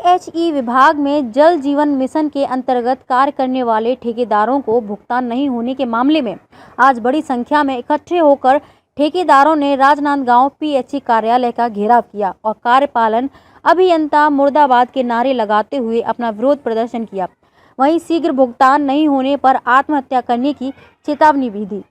PHE विभाग में जल जीवन मिशन के अंतर्गत कार्य करने वाले ठेकेदारों को भुगतान नहीं होने के मामले में आज बड़ी संख्या में इकट्ठे होकर ठेकेदारों ने राजनांदगांव पीएचई कार्यालय का घेराव किया और कार्यपालन अभियंता मुर्दाबाद के नारे लगाते हुए अपना विरोध प्रदर्शन किया। वहीं शीघ्र भुगतान नहीं होने पर आत्महत्या करने की चेतावनी भी दी।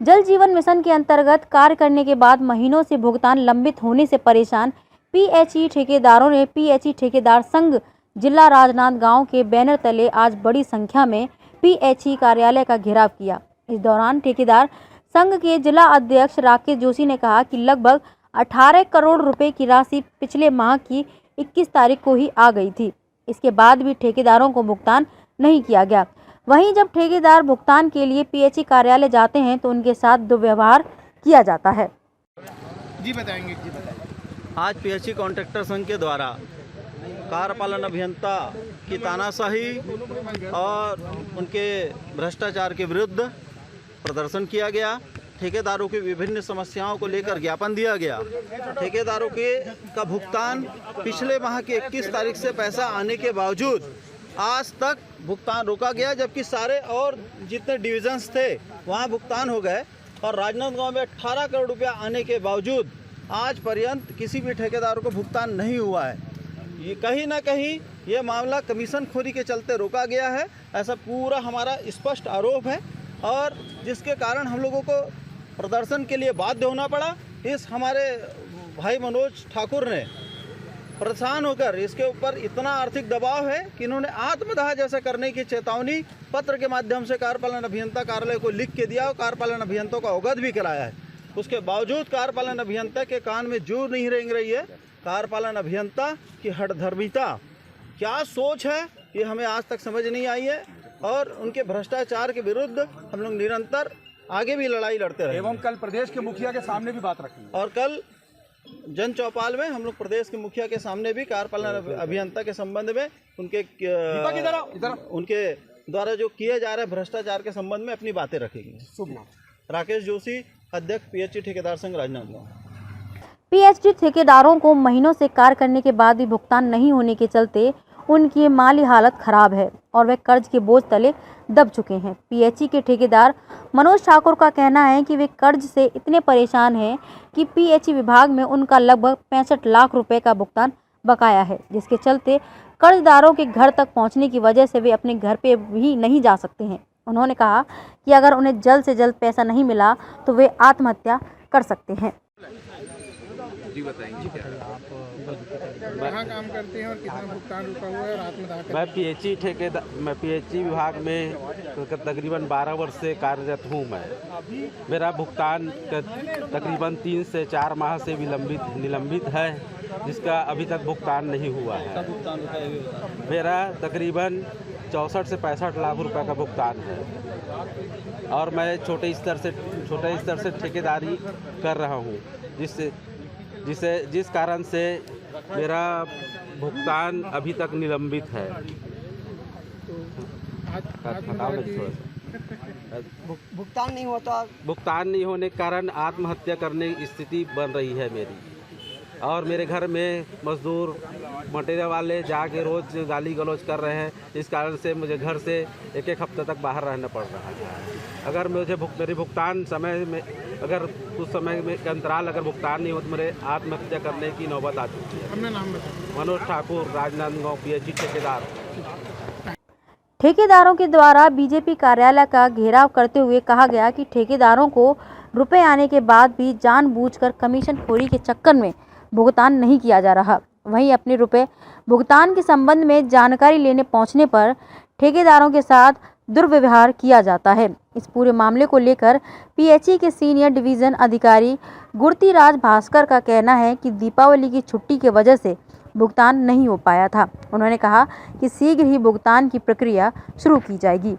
जल जीवन मिशन के अंतर्गत कार्य करने के बाद महीनों से भुगतान लंबित होने से परेशान पीएचई ठेकेदारों ने पीएचई ठेकेदार संघ जिला राजनांदगांव के बैनर तले आज बड़ी संख्या में पीएचई कार्यालय का घेराव किया। इस दौरान ठेकेदार संघ के जिला अध्यक्ष राकेश जोशी ने कहा कि लगभग 18 करोड़ रुपए की राशि पिछले माह की 21 तारीख को ही आ गई थी। इसके बाद भी ठेकेदारों को भुगतान नहीं किया गया। वहीं जब ठेकेदार भुगतान के लिए पीएचई कार्यालय जाते हैं तो उनके साथ दुर्व्यवहार किया जाता है। जी बताएंगे, जी बताएंगे। आज पीएचई कॉन्ट्रैक्टर संघ के द्वारा कार्यपालन अभियंता की तानाशाही और उनके भ्रष्टाचार के विरुद्ध प्रदर्शन किया गया। ठेकेदारों की विभिन्न समस्याओं को लेकर ज्ञापन दिया गया। ठेकेदारों का भुगतान पिछले माह की 21 तारीख से पैसा आने के बावजूद आज तक भुगतान रोका गया, जबकि सारे और जितने डिविजन्स थे वहां भुगतान हो गए और राजनांदगांव में 18 करोड़ रुपया आने के बावजूद आज पर्यंत किसी भी ठेकेदार को भुगतान नहीं हुआ है। ये कहीं ना कहीं ये मामला कमीशन खोरी के चलते रोका गया है, ऐसा पूरा हमारा स्पष्ट आरोप है और जिसके कारण हम लोगों को प्रदर्शन के लिए बाध्य होना पड़ा। इस हमारे भाई मनोज ठाकुर ने परेशान होकर इसके ऊपर इतना आर्थिक दबाव है कि इन्होंने आत्मदाह जैसा करने की चेतावनी पत्र के माध्यम से कार्यपालन अभियंता कार्यालय को लिख के दिया और कार्यपालन अभियंता को अवगत भी कराया है। उसके बावजूद कार्यपालन अभियंता के कान में जू नहीं रेंग रही है। कार्यपालन अभियंता की हठधर्मिता क्या सोच है ये हमें आज तक समझ नहीं आई है और उनके भ्रष्टाचार के विरुद्ध हम लोग निरंतर आगे भी लड़ाई लड़ते रहे एवं कल प्रदेश के मुखिया के सामने भी बात रखी और कल जन चौपाल में हम लोग प्रदेश के मुखिया के सामने भी कार्यपालन अभियंता के संबंध में उनके द्वारा जो किए जा रहे भ्रष्टाचार के संबंध में अपनी बातें रखेंगे। शुभ नाम राकेश जोशी, अध्यक्ष पीएचई ठेकेदार संघ राजनांदगांव। पीएचई ठेकेदारों को महीनों से कार्य करने के बाद भी भुगतान नहीं होने के चलते उनकी माली हालत खराब है और वे कर्ज के बोझ तले दब चुके हैं। पीएचई के ठेकेदार मनोज ठाकुर का कहना है कि वे कर्ज से इतने परेशान हैं कि पीएचई विभाग में उनका लगभग 65 लाख रुपए का भुगतान बकाया है, जिसके चलते कर्जदारों के घर तक पहुंचने की वजह से वे अपने घर पे भी नहीं जा सकते हैं। उन्होंने कहा कि अगर उन्हें जल्द से जल्द पैसा नहीं मिला तो वे आत्महत्या कर सकते हैं। जी बताएंगे, कहाँ काम करते हैं और कितना भुगतान रुका हुआ है और आत्मदाह? मैं पीएचई विभाग में तकरीबन 12 वर्ष से कार्यरत हूँ। मेरा भुगतान तकरीबन 3 से 4 माह से निलंबित है, जिसका अभी तक भुगतान नहीं हुआ है। मेरा तकरीबन 64 से 65 लाख रुपए का भुगतान है और मैं छोटे स्तर से ठेकेदारी कर रहा हूँ, जिस कारण से मेरा भुगतान अभी तक निलंबित है। भुगतान नहीं होने के कारण आत्महत्या करने की स्थिति बन रही है मेरी और मेरे घर में मजदूर मटेरियल वाले जाके रोज गाली गलौज कर रहे हैं। इस कारण से मुझे घर से एक हफ्ते तक बाहर रहना पड़ रहा है। अगर मेरे भुगतान समय में कुछ समय में के अंतराल अगर भुगतान नहीं हो तो मेरे आत्महत्या करने की नौबत आ चुकी है। हमने नाम बताया मनोज ठाकुर, राजनांदगांव, पीएचई ठेकेदार। ठेकेदारों के द्वारा बीजेपी कार्यालय का घेराव करते हुए कहा गया कि ठेकेदारों को रुपए आने के बाद भी जानबूझकर कमीशन खोरी के चक्कर में भुगतान नहीं किया जा रहा। वहीं अपने रुपए भुगतान के संबंध में जानकारी लेने पहुंचने पर ठेकेदारों के साथ दुर्व्यवहार किया जाता है। इस पूरे मामले को लेकर पीएचई के सीनियर डिवीजन अधिकारी गुरतीराज भास्कर का कहना है कि दीपावली की छुट्टी की वजह से भुगतान नहीं हो पाया था। उन्होंने कहा कि शीघ्र ही भुगतान की प्रक्रिया शुरू की जाएगी।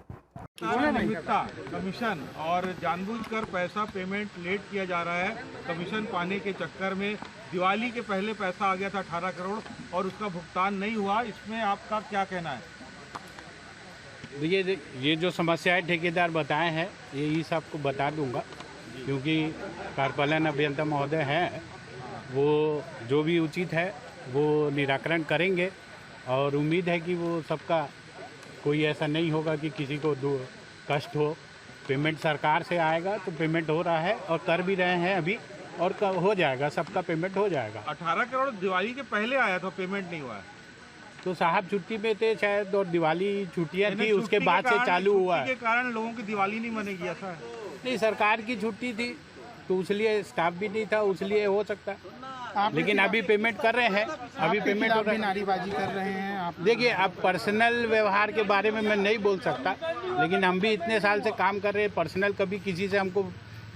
कमीशन और जानबूझकर पैसा पेमेंट लेट किया जा रहा है। कमीशन पाने के चक्कर में दिवाली के पहले पैसा आ गया था 18 करोड़ और उसका भुगतान नहीं हुआ। इसमें आपका क्या कहना है? ये जो समस्याएं ठेकेदार बताए हैं ये सबको बता दूंगा, क्योंकि कार्यपालन अभियंता महोदय हैं, वो जो भी उचित है वो निराकरण करेंगे और उम्मीद है कि वो सबका कोई ऐसा नहीं होगा कि किसी को कष्ट हो। पेमेंट सरकार से आएगा तो पेमेंट हो रहा है और कर भी रहे हैं अभी, और हो जाएगा, सबका पेमेंट हो जाएगा। 18 करोड़ दिवाली के पहले आया था, पेमेंट नहीं हुआ है। तो साहब छुट्टी में थे शायद, और दिवाली छुट्टियां थी, उसके बाद से चालू हुआ है। के कारण लोगों की दिवाली नहीं मनेगी ऐसा है? नहीं, सरकार की छुट्टी थी तो इसलिए स्टाफ भी नहीं था, इसलिए हो सकता है। लेकिन अभी पेमेंट कर रहे हैं, अभी पेमेंट हो रहा है। नारेबाजी कर रहे हैं आप। देखिए, अब पर्सनल व्यवहार के बारे में मैं नहीं बोल सकता, लेकिन हम भी इतने साल से काम कर रहे हैं। पर्सनल कभी किसी से हमको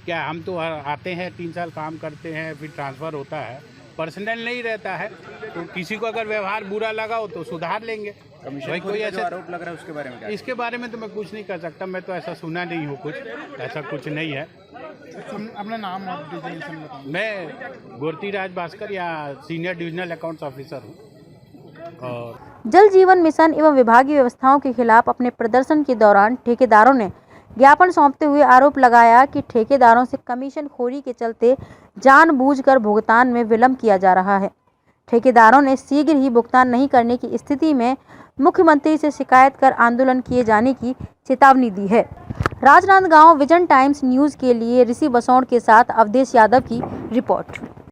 क्या, हम तो आते हैं 3 साल काम करते हैं, फिर ट्रांसफ़र होता है, पर्सनल नहीं रहता है। तो किसी को अगर व्यवहार बुरा लगा हो तो सुधार लेंगे। भाई कोई ऐसा आरोप लग रहा है उसके बारे में क्या? इसके बारे में तो मैं कुछ नहीं कर सकता, मैं तो ऐसा सुना नहीं हूँ, कुछ ऐसा कुछ नहीं है। अपना नाम और डिजिग्नेशन बताओ। मैं गोरतीराज भास्कर, या सीनियर डिविजनल अकाउंट्स ऑफिसर हूँ। और जल जीवन मिशन एवं विभागीय व्यवस्थाओं के खिलाफ अपने प्रदर्शन के दौरान ठेकेदारों ने ज्ञापन सौंपते हुए आरोप लगाया कि ठेकेदारों से कमीशन खोरी के चलते जानबूझकर भुगतान में विलंब किया जा रहा है। ठेकेदारों ने शीघ्र ही भुगतान नहीं करने की स्थिति में मुख्यमंत्री से शिकायत कर आंदोलन किए जाने की चेतावनी दी है। राजनांदगांव विजन टाइम्स न्यूज़ के लिए ऋषि बसौड़ के साथ अवधेश यादव की रिपोर्ट।